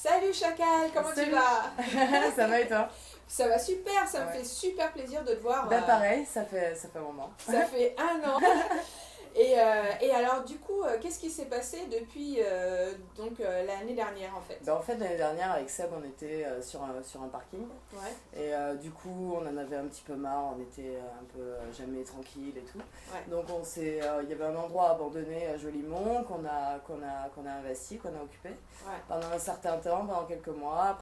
Salut Chacal, comment tu vas? Ça va et toi? Ça va super, ça me Ouais. fait super plaisir de te voir. Bah pareil, ça fait un moment. Ça fait un an. Et alors du coup, qu'est-ce qui s'est passé depuis l'année dernière en fait? Bah en fait l'année dernière avec Seb on était sur un parking Ouais, et du coup on en avait un petit peu marre, on était un peu jamais tranquille et tout. ouais. Donc il y avait un endroit abandonné à Jolimont qu'on a investi, qu'on a occupé Ouais. pendant un certain temps, pendant quelques mois.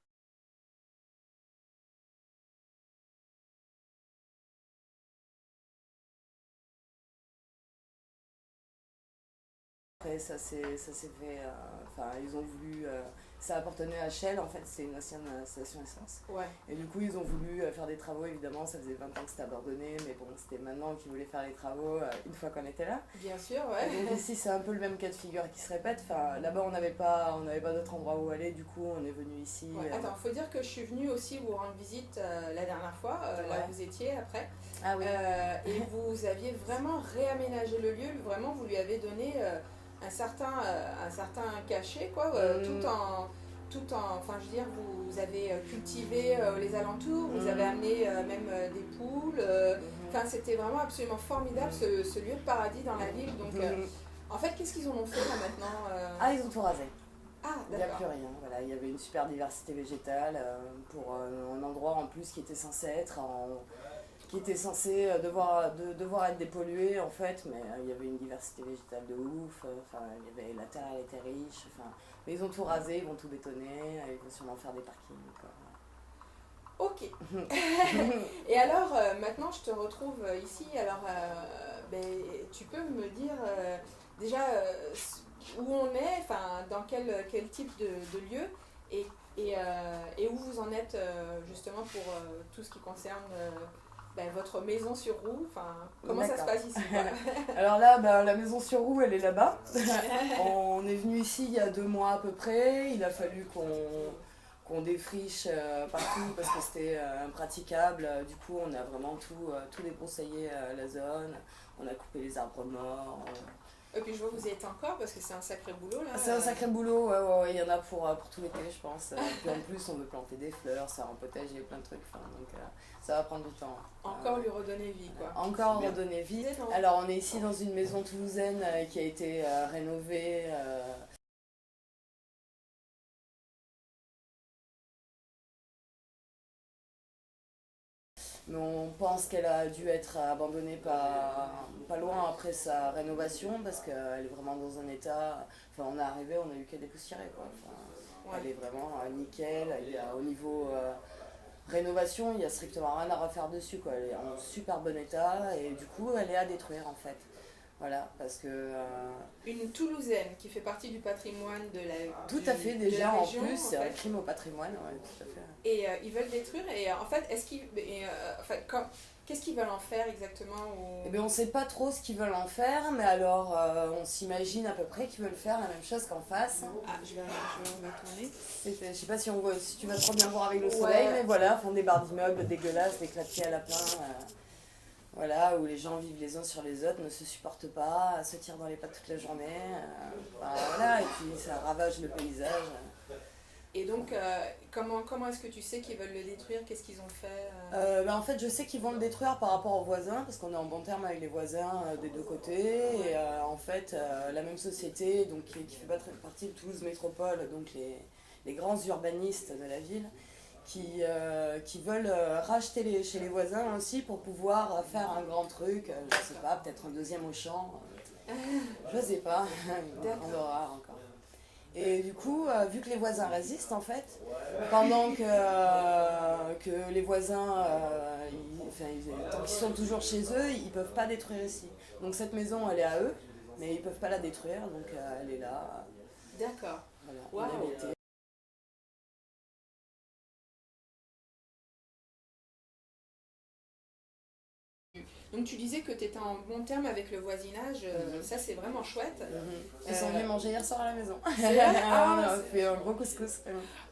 Après, ça s'est fait. Enfin, ils ont voulu. Ça appartenait à Shell, en fait, c'est une ancienne station essence. Ouais. Et du coup, ils ont voulu faire des travaux, évidemment. Ça faisait 20 ans que c'était abandonné, mais bon, c'était maintenant qu'ils voulaient faire les travaux une fois qu'on était là. Bien sûr, Et donc, ouais. ici, c'est un peu le même cas de figure qui se répète. Enfin, là-bas, on n'avait pas d'autre endroit où aller, du coup, on est venu ici. Ouais. Attends, faut dire que je suis venue aussi vous rendre visite la dernière fois, là Ouais. où vous étiez après. Ah oui. Et vous aviez vraiment réaménagé le lieu, vraiment vous lui avez donné un certain cachet, quoi, enfin je veux dire, vous avez cultivé les alentours, vous avez amené même des poules, enfin c'était vraiment absolument formidable ce lieu de paradis dans la ville, donc en fait qu'est-ce qu'ils en ont fait là maintenant Ah, ils ont tout rasé. Ah, Il n'y a plus d'accord. rien. Voilà, il y avait une super diversité végétale pour un endroit en plus qui était censé devoir être dépollué en fait, mais il y avait une diversité végétale de ouf. Enfin, la terre elle était riche. Enfin, mais ils ont tout rasé, ils vont tout bétonner, ils vont sûrement faire des parkings. Ok. Et alors, maintenant, je te retrouve ici. Alors, ben, tu peux me dire déjà où on est, enfin, dans quel type de lieu et où vous en êtes justement pour tout ce qui concerne ben, votre maison sur roue. Enfin, comment ça se D'accord. passe ici, quoi? Alors là, bah, la maison sur roue, elle est là-bas. On est venu ici il y a 2 mois à peu près. Il a fallu qu'on défriche partout parce que c'était impraticable. Du coup, on a vraiment tout débroussaillé la zone. On a coupé les arbres morts. Et puis je vois que vous y êtes encore parce que c'est un sacré boulot là. C'est un sacré boulot, ouais, il y en a pour tout l'été, je pense. Puis en plus, on veut planter des fleurs, ça un potager, plein de trucs. Enfin, donc ça va prendre du temps. Encore lui redonner vie, quoi. Encore Super. redonner vie. Non. Alors, on est ici dans une maison toulousaine qui a été rénovée. Mais on pense qu'elle a dû être abandonnée pas loin après sa rénovation parce qu'elle est vraiment dans un état. Enfin, on est arrivé, on a eu qu'à dépoussiérer, quoi. Enfin, Ouais. elle est vraiment nickel. Au niveau rénovation, il n'y a strictement rien à refaire dessus, quoi. Elle est en super bon état et du coup, elle est à détruire en fait. Voilà, parce que. Une Toulousaine qui fait partie du patrimoine Tout à fait, de déjà la en région, plus, c'est en un fait. crime au patrimoine, ouais, tout à fait. Et ils veulent détruire. Et en fait, qu'est-ce qu'ils veulent en faire exactement Eh bien, on ne sait pas trop ce qu'ils veulent en faire, mais alors on s'imagine à peu près qu'ils veulent faire la même chose qu'en face. Ah, on va tourner. Je sais pas si tu vas trop bien voir avec le soleil, mais voilà, font des barres d'immeubles dégueulasses, des clapiers à lapin, voilà, où les gens vivent les uns sur les autres, ne se supportent pas, se tirent dans les pattes toute la journée, voilà, et puis ça ravage le paysage. Et donc, comment est-ce que tu sais qu'ils veulent le détruire? Qu'est-ce qu'ils ont fait En fait, je sais qu'ils vont le détruire par rapport aux voisins, parce qu'on est en bon terme avec les voisins des deux côtés. Et en fait, la même société donc, qui fait partie de Toulouse Métropole, donc les grands urbanistes de la ville, qui veulent racheter chez les voisins aussi pour pouvoir faire un grand truc, je sais pas, peut-être un deuxième Auchan, je sais pas, on aura encore. Et du coup, vu que les voisins résistent en fait, pendant que les voisins, tant qu'ils sont toujours chez eux, ils peuvent pas détruire ici. Donc cette maison, elle est à eux, mais ils peuvent pas la détruire, donc elle est là. D'accord. Voilà, Waouh. inhabitée. Donc tu disais que tu étais en bon terme avec le voisinage, ça c'est vraiment chouette. Ils sont venus manger hier soir à la maison. C'est vrai. On a fait un gros couscous.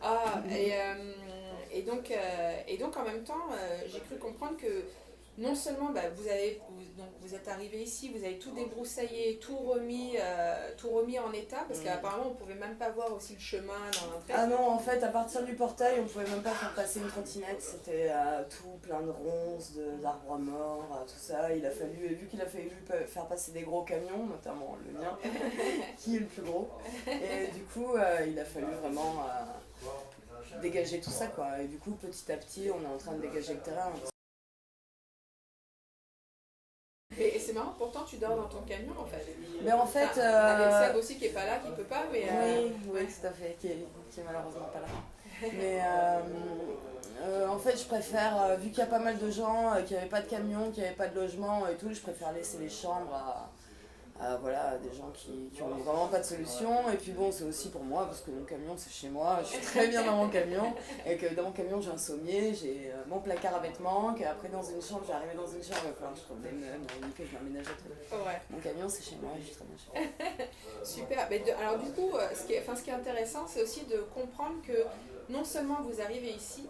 Ah, et donc en même temps, j'ai cru comprendre que non seulement donc vous êtes arrivé ici, vous avez tout débroussaillé, tout remis en état, parce qu'apparemment on pouvait même pas voir aussi le chemin dans l'entrée. Ah non, en fait, à partir du portail, on pouvait même pas faire passer une trottinette, c'était tout plein de ronces, d'arbres morts, tout ça. Il a fallu, vu qu'il a fallu faire passer des gros camions, notamment le mien, qui est le plus gros, et du coup, il a fallu vraiment dégager tout ça, quoi. Et du coup, petit à petit, on est en train de dégager le terrain. Et c'est marrant, pourtant tu dors dans ton camion en fait. Mais en fait. Avec Seb aussi qui est pas là, qui peut pas, mais. Oui, tout à fait, qui est malheureusement pas là. Mais en fait, je préfère, vu qu'il y a pas mal de gens qui n'avaient pas de camion, qui n'avaient pas de logement et tout, je préfère laisser les chambres à voilà, des gens qui ont vraiment pas de solution. Et puis bon, c'est aussi pour moi, parce que mon camion c'est chez moi, je suis très bien dans mon camion. Et que dans mon camion j'ai un sommier, j'ai mon placard à vêtements, qu'après dans une chambre, j'arrive dans une chambre, il va falloir que je trouve des meubles, que je m'aménage un truc. Ouais. Mon camion c'est chez moi, je suis très bien chez moi. Super. Mais alors du coup, ce qui est intéressant, c'est aussi de comprendre que non seulement vous arrivez ici,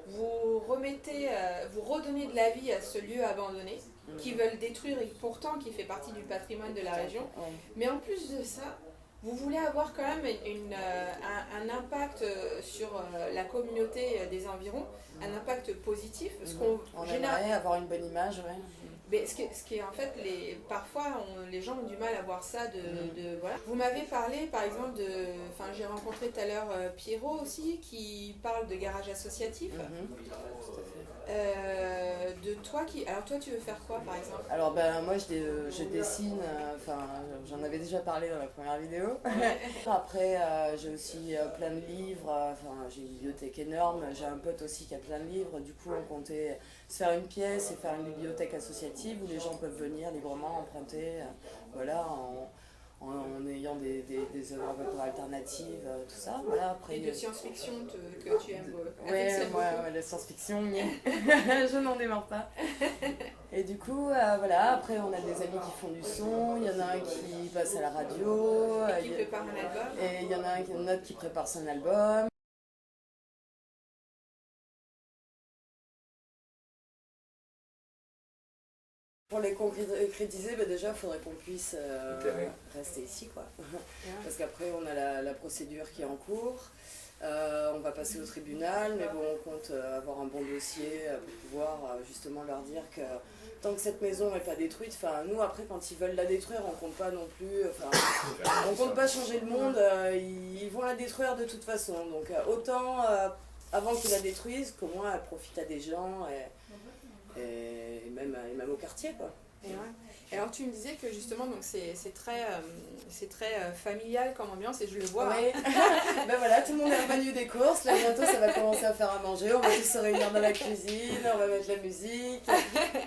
vous redonnez de la vie à ce lieu abandonné, qui veulent détruire et pourtant qui fait partie du patrimoine de la région. Ouais. Mais en plus de ça, vous voulez avoir quand même un impact sur la communauté des environs, un impact positif. Parce on aimerait avoir une bonne image, ouais. Mais ce qui est en fait, parfois les gens ont du mal à voir ça. Voilà. Vous m'avez parlé par exemple j'ai rencontré tout à l'heure Pierrot aussi qui parle de garage associatif. Tout à fait. De toi alors toi tu veux faire quoi par exemple? Alors moi je dessine, j'en avais déjà parlé dans la première vidéo. Après j'ai aussi plein de livres, j'ai une bibliothèque énorme, j'ai un pote aussi qui a plein de livres, du coup on comptait se faire une pièce et faire une bibliothèque associative où les gens peuvent venir librement emprunter, en ayant des œuvres un peu alternatives, tout ça. Voilà, après, et de science-fiction que tu aimes beaucoup. Ouais, la science-fiction, je n'en démarre pas. Et du coup, voilà, après on a des amis qui font du son, il y en a un qui passe à la radio. Et qui prépare un album. Et il y en a un autre qui prépare son album. Pour les concrétiser, déjà, il faudrait qu'on puisse rester ici, quoi. Parce qu'après, on a la procédure qui est en cours. On va passer au tribunal, mais bon, on compte avoir un bon dossier pour pouvoir justement leur dire que tant que cette maison n'est pas détruite, nous, après, quand ils veulent la détruire, on compte pas non plus, on compte pas changer le monde, ils vont la détruire de toute façon. Donc, autant, avant qu'ils la détruisent, qu'au moins, elle profite à des gens. Et même au quartier, quoi. Et alors tu me disais que justement donc c'est très familial comme ambiance et je le vois. Oui. Voilà, tout le monde est revenu des courses, là bientôt ça va commencer à faire à manger, on va tous se réunir dans la cuisine, on va mettre la musique,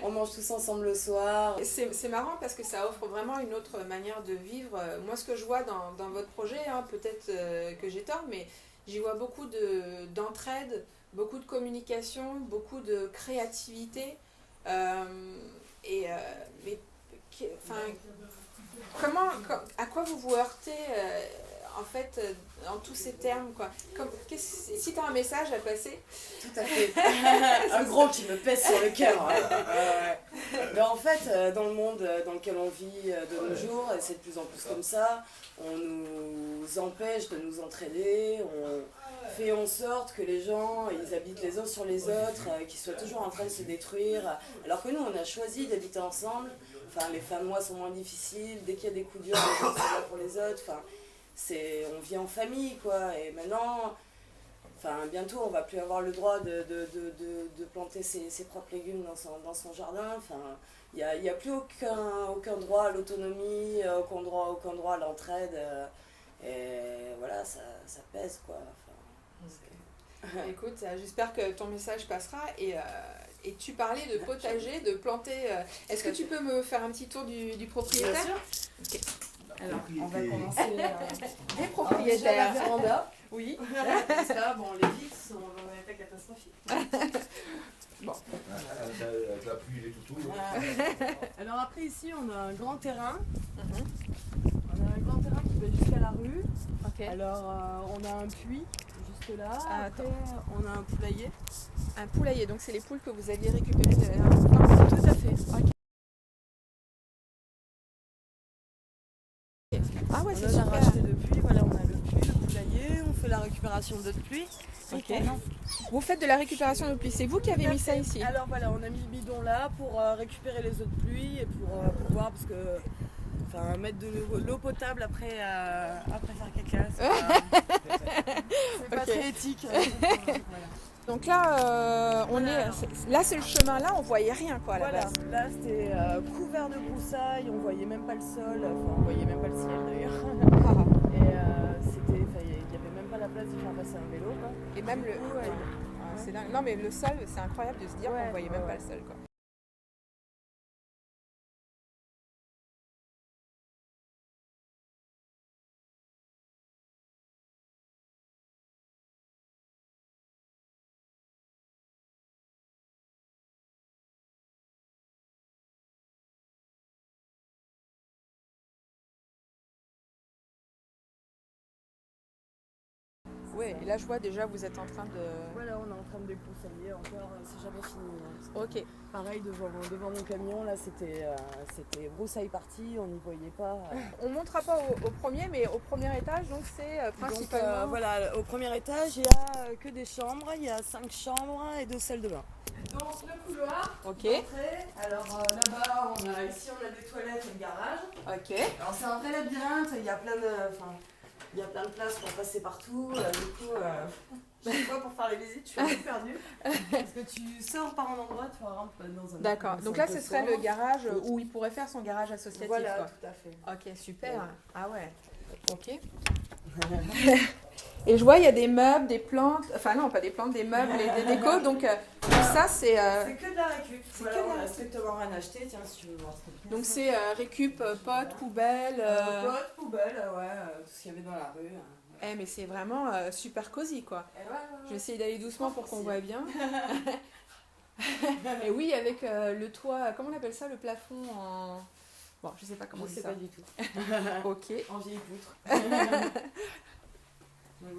on mange tous ensemble le soir. C'est marrant parce que ça offre vraiment une autre manière de vivre. Moi ce que je vois dans votre projet, peut-être que j'ai tort, mais j'y vois beaucoup d'entraide, beaucoup de communication, beaucoup de créativité. À quoi vous vous heurtez en fait en tous ces termes quoi. Si tu as un message à passer. Tout à fait. Un gros qui me pèse sur le cœur. Mais en fait, dans le monde dans lequel on vit de nos jours, et c'est de plus en plus comme ça, on nous empêche de nous entraider, on fait en sorte que les gens ils habitent les uns sur les autres, qu'ils soient toujours en train de se détruire, alors que nous on a choisi d'habiter ensemble. Les fins de mois sont moins difficiles, dès qu'il y a des coups durs, les gens sont là pour les autres, on vit en famille quoi, et maintenant, bientôt on va plus avoir le droit de planter ses propres légumes dans son jardin, il n'y a plus aucun droit à l'autonomie, aucun droit à l'entraide, et voilà, ça pèse quoi. Écoute, j'espère que ton message passera et tu parlais de potager, de planter. Est-ce que tu peux me faire un petit tour du propriétaire? Bien sûr. Okay. Alors, on va commencer des propriétaires. La véranda. Oui. Parce que là, les vitres sont dans un état catastrophique. Bon. Avec la pluie et tout. Alors après ici, on a un grand terrain. On a un grand terrain qui va jusqu'à la rue. Okay. Alors on a un puits juste là. Après, on a un poulailler. Un poulailler, donc c'est les poules que vous aviez récupérées de la dernière fois. Tout à fait. Ok. Ah ouais, On c'est en a super. racheté depuis, voilà, on a le puits, le poulailler, on fait la récupération d'eau de pluie. Ok. Vous faites de la récupération de pluie, c'est vous qui avez mis ça ici? Alors voilà, on a mis le bidon là pour récupérer les eaux de pluie et pour pouvoir, parce que enfin, mettre de l'eau potable après faire caca, c'est pas Ok. très éthique. Voilà. Donc là, là c'est le chemin là, on voyait rien quoi à la Voilà, base. là c'était couvert de broussailles, on voyait même pas le sol, enfin on voyait même pas le ciel d'ailleurs. Et il y avait même pas la place de faire passer un vélo quoi. Et même le. coup, C'est dingue. Non mais le sol, c'est incroyable de se dire Ouais, qu'on voyait ouais, même pas ouais. le sol quoi. Ouais, et là je vois déjà vous êtes en train de. Voilà, on est en train de débroussailler encore, c'est jamais fini. Hein. Ok. Pareil devant mon camion, là c'était broussaille partie, on n'y voyait pas. On montera pas au premier, mais au premier étage, donc c'est principalement. Donc, voilà, au premier étage, il n'y a que des chambres, il y a 5 chambres et 2 salles de bain. Donc le couloir, Ok. d'entrée. Alors là-bas, ici on a des toilettes et le garage. Ok. Alors c'est un vrai labyrinthe, il y a plein de places pour passer partout. Du coup, chaque fois pour faire les visites, je suis un peu perdue. Parce que tu sors par un endroit, tu rentres dans un. D'accord. Donc là, ce serait le garage où il pourrait faire son garage associatif. Voilà, quoi. tout à fait. Ok, super. Ouais. Ah ouais. Ok. Et je vois, il y a des meubles, des plantes. Enfin non, pas des plantes, des meubles et des décos. Donc tout ça, c'est. C'est que de la récup. C'est Voilà, que de la on a récup. strictement rien acheté. Tiens, si tu veux voir cette pièce. Donc c'est récup, potes, poubelles. Potes, poubelles, tout ce qu'il y avait dans la rue. Eh, mais c'est vraiment super cosy quoi. Et ouais. Je vais essayer d'aller doucement pour qu'on Merci. voit bien. Et oui, avec le toit, comment on appelle ça, le plafond en. Bon, je sais pas comment on Je dit sais ça. pas du tout. Ok. En vieille poutre.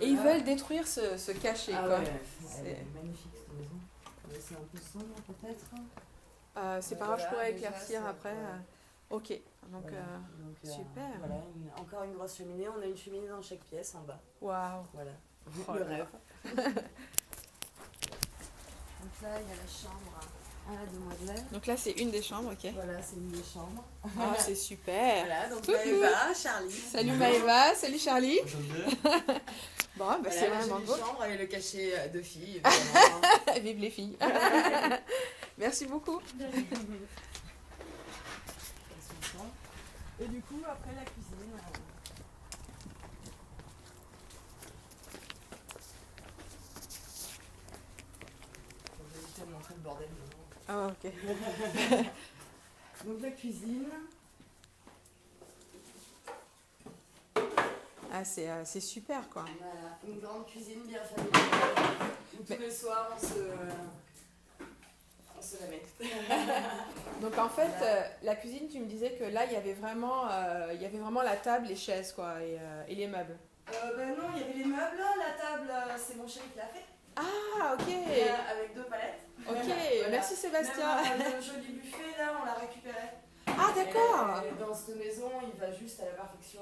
Et ils veulent détruire ce cachet quoi. Ouais. C'est- Elle est magnifique cette maison. C'est un peu sombre peut-être. C'est pas grave, je Voilà, pourrais déjà, éclaircir c'est- après. Ok, donc Voilà. Donc, super. Voilà, encore une grosse cheminée. On a une cheminée dans chaque pièce en bas. Waouh. Voilà. Oh Le là là. rêve. Donc là, il y a la chambre à la demoiselle. Donc là, c'est une des chambres, ok. Voilà, c'est une des chambres. Ah, c'est super. Voilà, donc Coucou. Maëva, Charlie. Salut Maëva, salut Charlie. Bon, bah, Voilà, c'est la vraiment jolie beau. chambre avec le cachet de filles, évidemment. Vive les filles. Merci beaucoup. Et du coup, après la cuisine. Je vais éviter de montrer le bordel. Ah, ok. Donc la cuisine. Ah, c'est super quoi. Voilà, une grande cuisine bien familiale. Où tous les soirs on se la met. Donc en fait, la cuisine, tu me disais que là, il y avait vraiment la table, les chaises quoi, et les meubles. Non, il y avait les meubles, la table, c'est mon chéri qui l'a fait. Ah, ok. Avec 2 palettes. Ok, Voilà. merci Sébastien. Même, le joli buffet, là, on l'a récupéré. Ah, d'accord. Et dans cette maison, il va juste à la perfection.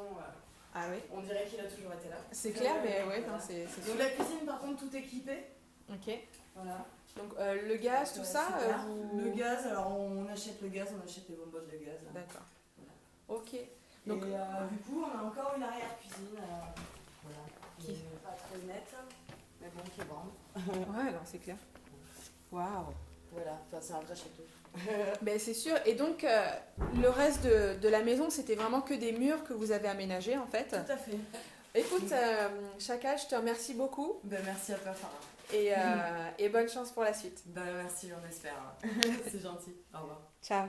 Ah oui. On dirait qu'il a toujours été là. C'est clair, mais ouais, voilà. non, c'est Donc sûr. la cuisine, par contre, tout équipé. Ok. Voilà. Donc le gaz, tout ça, super. vous... Le gaz, alors on achète le gaz, on achète les bonbonnes de gaz. D'accord. Voilà. Ok. Donc Donc, du coup, on a encore une arrière-cuisine. Voilà. Qui est pas très nette, mais bon, qui est grande. ouais, non, c'est clair. Waouh. Voilà, enfin, c'est un vrai château. Ben c'est sûr. Et donc le reste de la maison, c'était vraiment que des murs que vous avez aménagés en fait. Tout à fait. Écoute, Chaka, je te remercie beaucoup Ben, merci à toi, Farah. et bonne chance pour la suite. Ben, merci, on espère. C'est gentil. Au revoir. Ciao.